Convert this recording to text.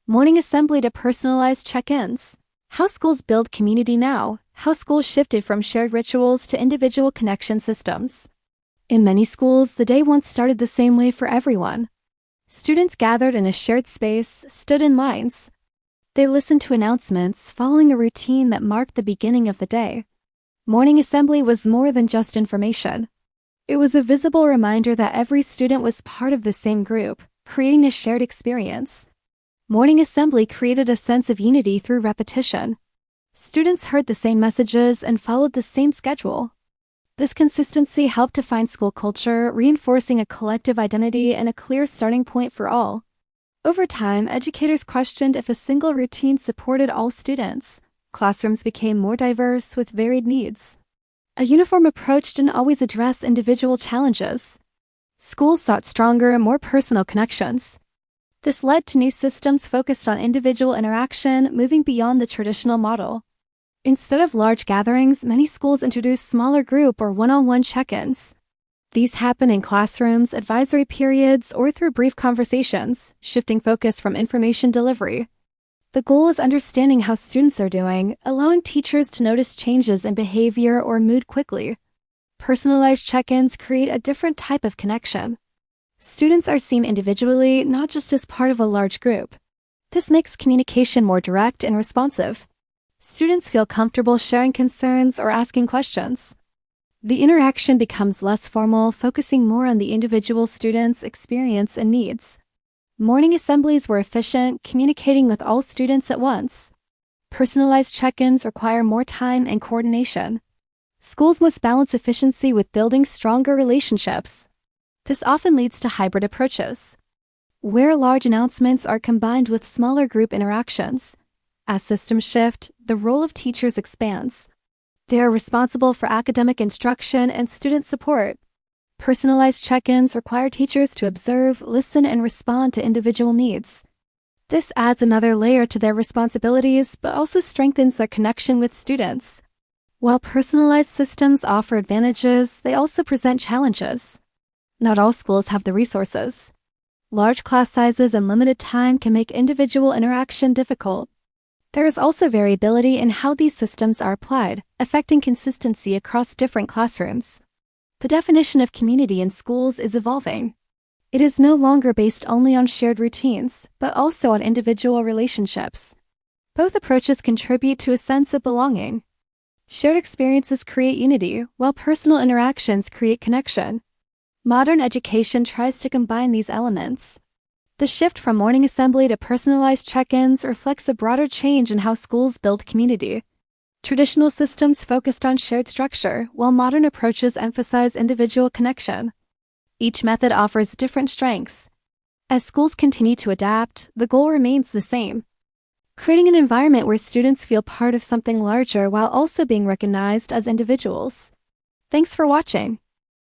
Morning assembly to personalized check-ins. How schools build community now. How schools shifted from shared rituals to individual connection systems. In many schools, the day once started the same way for everyone. Students gathered in a shared space, stood in lines. They listened to announcements, following a routine that marked the beginning of the day. Morning assembly was more than just information. It was a visible reminder that every student was part of the same group, creating a shared experience. Morning assembly created a sense of unity through repetition. Students heard the same messages and followed the same schedule. This consistency helped define school culture, reinforcing a collective identity and a clear starting point for all. Over time, educators questioned if a single routine supported all students. Classrooms became more diverse with varied needs. A uniform approach didn't always address individual challenges. Schools sought stronger, more personal connections. This led to new systems focused on individual interaction, moving beyond the traditional model. Instead of large gatherings, many schools introduced smaller group or one-on-one check-ins. These happen in classrooms, advisory periods, or through brief conversations, shifting focus from information delivery. The goal is understanding how students are doing, allowing teachers to notice changes in behavior or mood quickly. Personalized check-ins create a different type of connection. Students are seen individually, not just as part of a large group. This makes communication more direct and responsive. Students feel comfortable sharing concerns or asking questions. The interaction becomes less formal, focusing more on the individual student's experience and needs. Morning assemblies were efficient, communicating with all students at once. Personalized check-ins require more time and coordination. Schools must balance efficiency with building stronger relationships. This often leads to hybrid approaches, where large announcements are combined with smaller group interactions. As systems shift, the role of teachers expands. They are responsible for academic instruction and student support. Personalized check-ins require teachers to observe, listen, and respond to individual needs. This adds another layer to their responsibilities, but also strengthens their connection with students. While personalized systems offer advantages, they also present challenges. Not all schools have the resources. Large class sizes and limited time can make individual interaction difficult. There is also variability in how these systems are applied, affecting consistency across different classrooms. The definition of community in schools is evolving. It is no longer based only on shared routines, but also on individual relationships. Both approaches contribute to a sense of belonging. Shared experiences create unity, while personal interactions create connection. Modern education tries to combine these elements. The shift from morning assembly to personalized check-ins reflects a broader change in how schools build community. Traditional systems focused on shared structure, while modern approaches emphasize individual connection. Each method offers different strengths. As schools continue to adapt, the goal remains the same: creating an environment where students feel part of something larger while also being recognized as individuals. Thanks for watching.